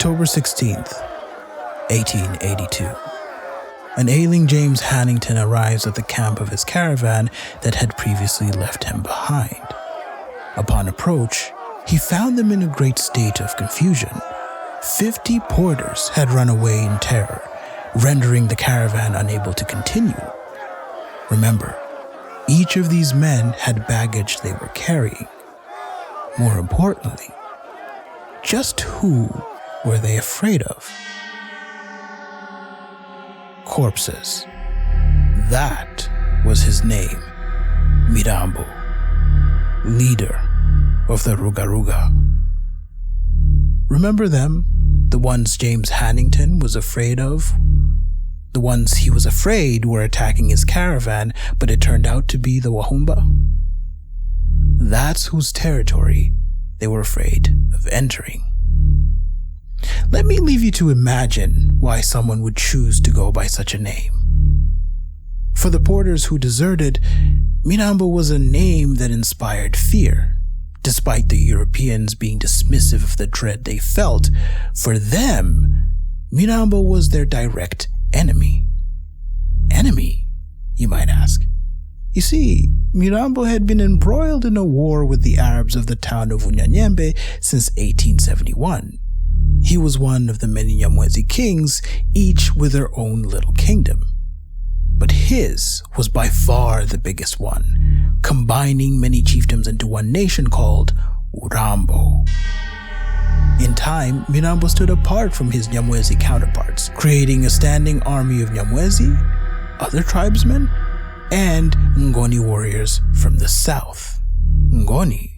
October 16th, 1882. An ailing James Hannington arrives at the camp of his caravan that had previously left him behind. Upon approach, he found them in a great state of confusion. 50 porters had run away in terror, rendering the caravan unable to continue. Remember, each of these men had baggage they were carrying. More importantly, just who were they afraid of? Corpses. That was his name, Mirambo, leader of the Ruga. Remember them? The ones James Hannington was afraid of? The ones he was afraid were attacking his caravan, but it turned out to be the Wahumba? That's whose territory they were afraid of entering. Let me leave you to imagine why someone would choose to go by such a name. For the porters who deserted, Mirambo was a name that inspired fear. Despite the Europeans being dismissive of the dread they felt, for them, Mirambo was their direct enemy. Enemy, you might ask. You see, Mirambo had been embroiled in a war with the Arabs of the town of Unyanyembe since 1871. He was one of the many Nyamwezi kings, each with their own little kingdom. But his was by far the biggest one, combining many chiefdoms into one nation called Mirambo. In time, Mirambo stood apart from his Nyamwezi counterparts, creating a standing army of Nyamwezi, other tribesmen, and Ngoni warriors from the south. Ngoni,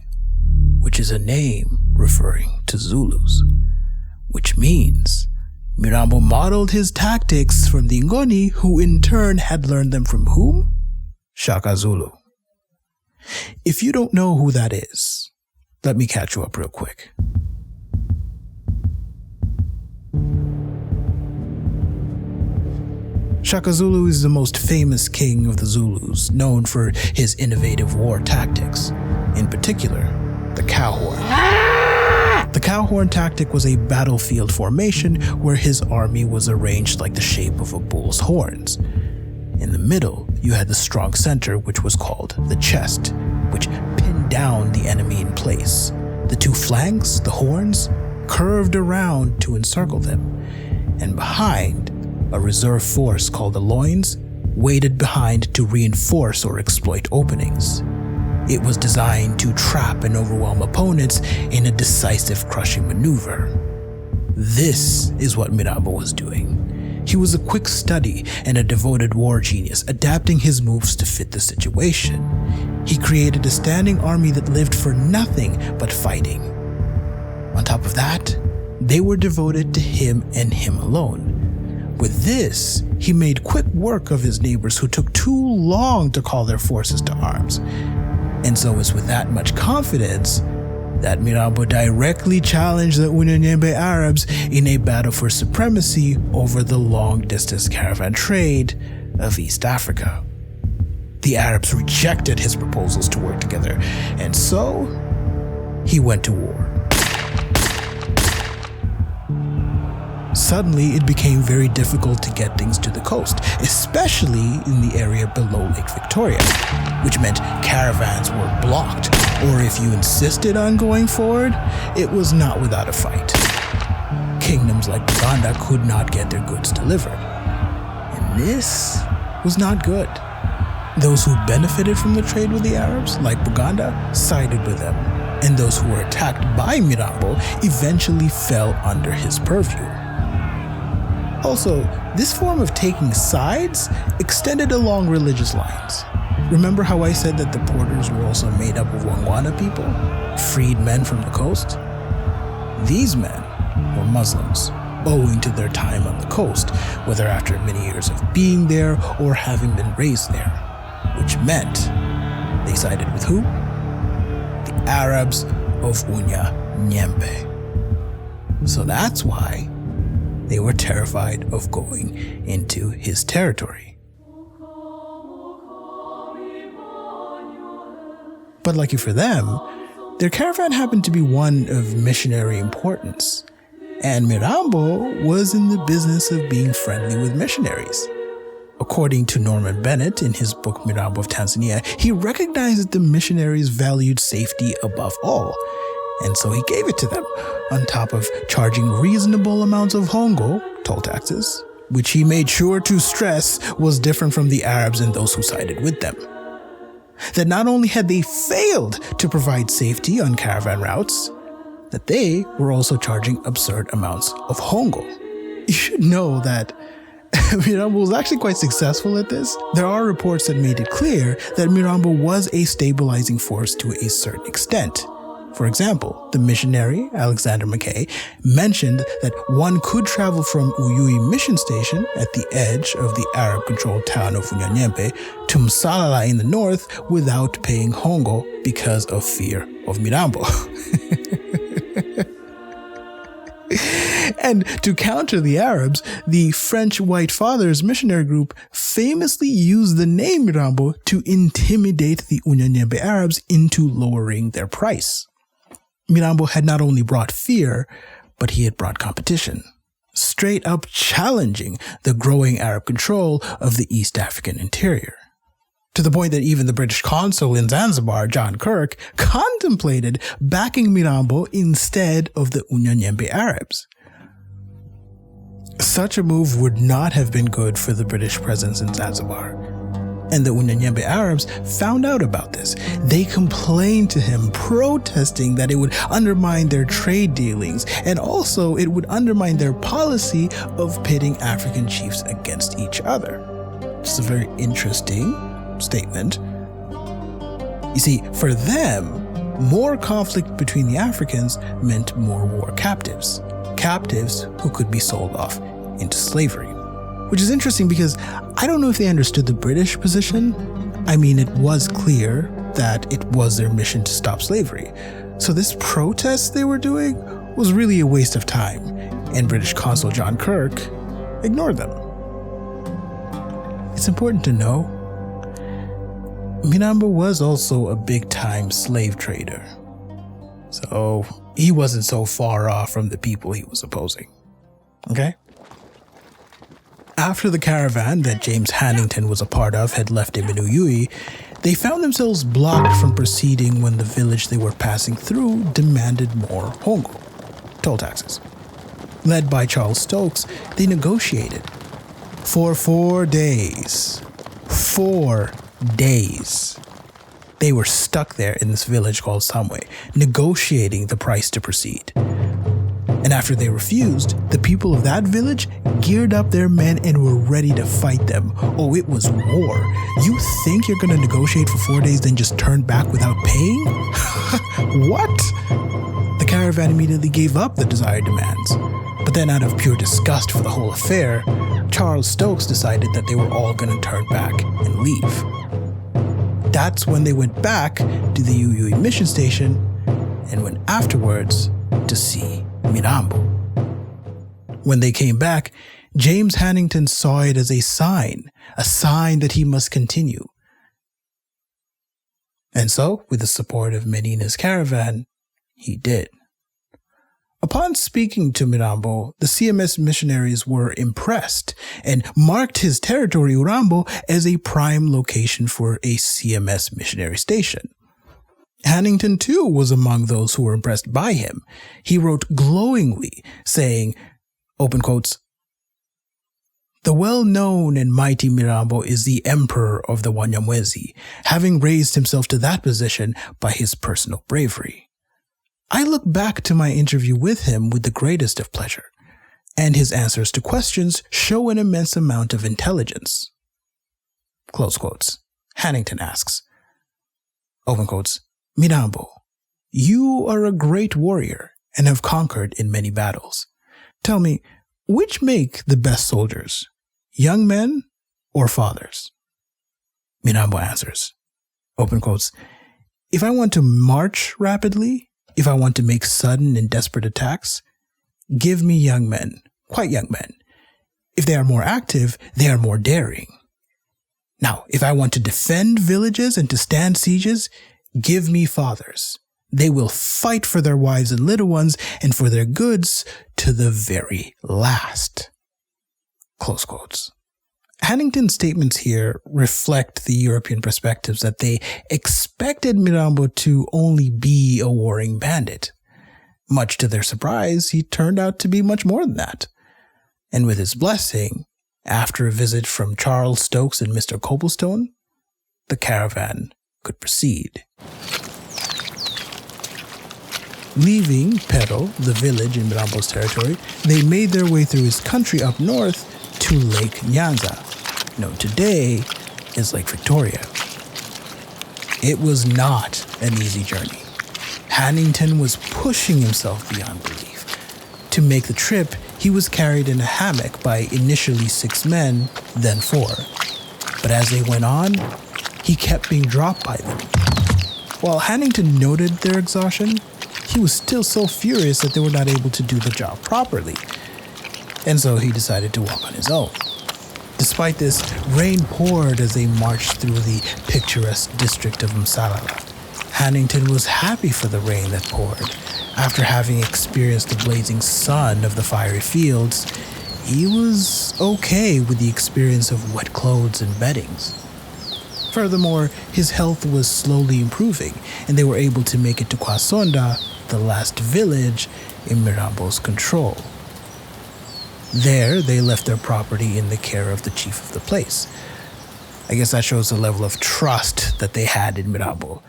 which is a name referring to Zulus, which means Mirambo modeled his tactics from the Ngoni, who in turn had learned them from whom? Shaka Zulu. If you don't know who that is, let me catch you up real quick. Shaka Zulu is the most famous king of the Zulus, known for his innovative war tactics, in particular, the cow horn. The cow horn tactic was a battlefield formation where his army was arranged like the shape of a bull's horns. In the middle, you had the strong center, which was called the chest, which pinned down the enemy in place. The two flanks, the horns, curved around to encircle them, and behind, a reserve force called the loins waited behind to reinforce or exploit openings. It was designed to trap and overwhelm opponents in a decisive crushing maneuver. This is what Mirambo was doing. He was a quick study and a devoted war genius, adapting his moves to fit the situation. He created a standing army that lived for nothing but fighting. On top of that, they were devoted to him and him alone. With this, he made quick work of his neighbors who took too long to call their forces to arms. And so it's with that much confidence that Mirambo directly challenged the Unyanyembe Arabs in a battle for supremacy over the long-distance caravan trade of East Africa. The Arabs rejected his proposals to work together, and so he went to war. Suddenly, it became very difficult to get things to the coast, especially in the area below Lake Victoria, which meant caravans were blocked, or if you insisted on going forward, it was not without a fight. Kingdoms like Uganda could not get their goods delivered. And this was not good. Those who benefited from the trade with the Arabs, like Uganda, sided with them, and those who were attacked by Mirambo eventually fell under his purview. Also, this form of taking sides extended along religious lines. Remember how I said that the porters were also made up of Wangwana people, freed men from the coast? These men were Muslims, owing to their time on the coast, whether after many years of being there or having been raised there, which meant they sided with who? The Arabs of Unyanyembe. So that's why they were terrified of going into his territory. But lucky for them, their caravan happened to be one of missionary importance. And Mirambo was in the business of being friendly with missionaries. According to Norman Bennett in his book Mirambo of Tanzania, he recognized that the missionaries valued safety above all, and so he gave it to them, on top of charging reasonable amounts of hongo, toll taxes, which he made sure to stress was different from the Arabs and those who sided with them. That not only had they failed to provide safety on caravan routes, that they were also charging absurd amounts of hongo. You should know that Mirambo was actually quite successful at this. There are reports that made it clear that Mirambo was a stabilizing force to a certain extent. For example, the missionary, Alexander Mackay, mentioned that one could travel from Uyui mission station at the edge of the Arab-controlled town of Unyanyembe to Msalala in the north without paying hongo because of fear of Mirambo. And to counter the Arabs, the French White Fathers missionary group famously used the name Mirambo to intimidate the Unyanyembe Arabs into lowering their price. Mirambo had not only brought fear, but he had brought competition, straight up challenging the growing Arab control of the East African interior. To the point that even the British consul in Zanzibar, John Kirk, contemplated backing Mirambo instead of the Unyanyembe Arabs. Such a move would not have been good for the British presence in Zanzibar. And the Unyanyembe Arabs found out about this. They complained to him, protesting that it would undermine their trade dealings, and also it would undermine their policy of pitting African chiefs against each other. It's a very interesting statement. You see, for them, more conflict between the Africans meant more war captives. Captives who could be sold off into slavery. Which is interesting because I don't know if they understood the British position. I mean, it was clear that it was their mission to stop slavery. So this protest they were doing was really a waste of time, and British Consul John Kirk ignored them. It's important to know, Mirambo was also a big-time slave trader. So he wasn't so far off from the people he was opposing. Okay? After the caravan that James Hannington was a part of had left him in Uyui, they found themselves blocked from proceeding when the village they were passing through demanded more hongo, toll taxes. Led by Charles Stokes, they negotiated. For 4 days. 4 days. They were stuck there in this village called Samwe, negotiating the price to proceed. And after they refused, the people of that village geared up their men and were ready to fight them. Oh, it was war. You think you're going to negotiate for 4 days, then just turn back without paying? What? The caravan immediately gave up the desired demands. But then out of pure disgust for the whole affair, Charles Stokes decided that they were all going to turn back and leave. That's when they went back to the Uyui mission station and went afterwards to see Mirambo. When they came back, James Hannington saw it as a sign that he must continue. And so, with the support of many in his caravan, he did. Upon speaking to Mirambo, the CMS missionaries were impressed and marked his territory, Urambo, as a prime location for a CMS missionary station. Hannington, too, was among those who were impressed by him. He wrote glowingly, saying, open quotes, "The well-known and mighty Mirambo is the emperor of the Wanyamwezi, having raised himself to that position by his personal bravery. I look back to my interview with him with the greatest of pleasure, and his answers to questions show an immense amount of intelligence." Close quotes. Hannington asks, open quotes, "Mirambo, you are a great warrior and have conquered in many battles. Tell me, which make the best soldiers, young men or fathers?" Mirambo answers, open quotes, "If I want to march rapidly, if I want to make sudden and desperate attacks, give me young men, quite young men. If they are more active, they are more daring. Now, if I want to defend villages and to stand sieges, give me fathers, They will fight for their wives and little ones and for their goods to the very last. Close quotes. Hannington's statements here reflect the European perspectives that they expected Mirambo to only be a warring bandit. Much to their surprise, he turned out to be much more than that. And with his blessing, after a visit from Charles Stokes and Mr. Copplestone, the caravan could proceed. Leaving Pero, the village in Mirambo's territory, they made their way through his country up north to Lake Nyanza, known today as Lake Victoria. It was not an easy journey. Hannington was pushing himself beyond belief. To make the trip, he was carried in a hammock by initially 6 men, then 4. But as they went on, he kept being dropped by them. While Hannington noted their exhaustion, he was still so furious that they were not able to do the job properly. And so he decided to walk on his own. Despite this, rain poured as they marched through the picturesque district of Msalala. Hannington was happy for the rain that poured. After having experienced the blazing sun of the fiery fields, he was okay with the experience of wet clothes and beddings. Furthermore, his health was slowly improving, and they were able to make it to Kwasonda, the last village in Mirambo's control. There, they left their property in the care of the chief of the place. I guess that shows the level of trust that they had in Mirambo,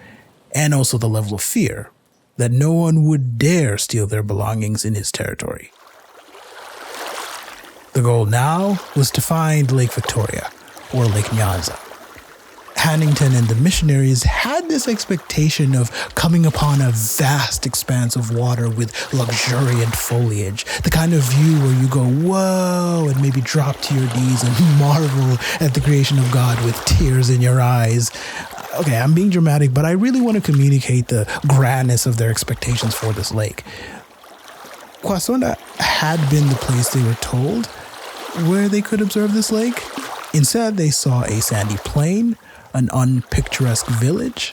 and also the level of fear that no one would dare steal their belongings in his territory. The goal now was to find Lake Victoria, or Lake Nyanza. Hannington and the missionaries had this expectation of coming upon a vast expanse of water with luxuriant foliage, the kind of view where you go, whoa, and maybe drop to your knees and marvel at the creation of God with tears in your eyes. Okay, I'm being dramatic, but I really want to communicate the grandness of their expectations for this lake. Kwasonda had been the place they were told where they could observe this lake. Instead, they saw a sandy plain, an unpicturesque village.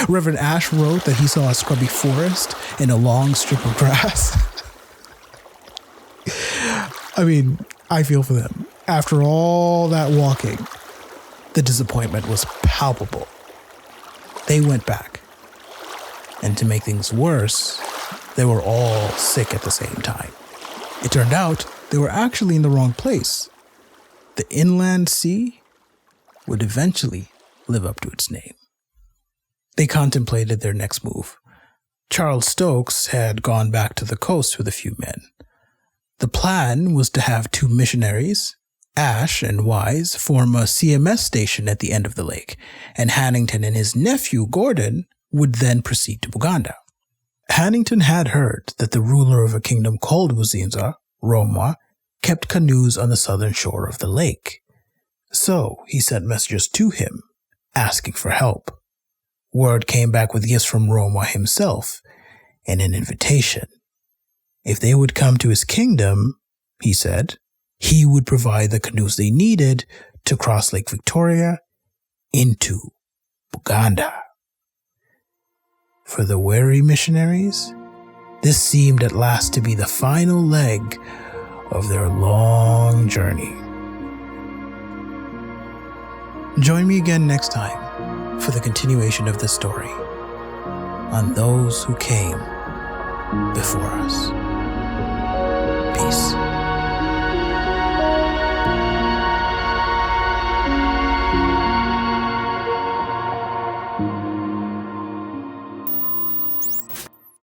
Reverend Ashe wrote that he saw a scrubby forest and a long strip of grass. I mean, I feel for them. After all that walking, the disappointment was palpable. They went back. And to make things worse, they were all sick at the same time. It turned out they were actually in the wrong place. The inland sea would eventually live up to its name. They contemplated their next move. Charles Stokes had gone back to the coast with a few men. The plan was to have 2 missionaries, Ashe and Wise, form a CMS station at the end of the lake, and Hannington and his nephew, Gordon, would then proceed to Uganda. Hannington had heard that the ruler of a kingdom called Muzinza, Roma, kept canoes on the southern shore of the lake. So he sent messengers to him, asking for help. Word came back with gifts from Roma himself, and an invitation. If they would come to his kingdom, he said, he would provide the canoes they needed to cross Lake Victoria into Uganda. For the wary missionaries, this seemed at last to be the final leg of their long journey. Join me again next time for the continuation of this story on those who came before us.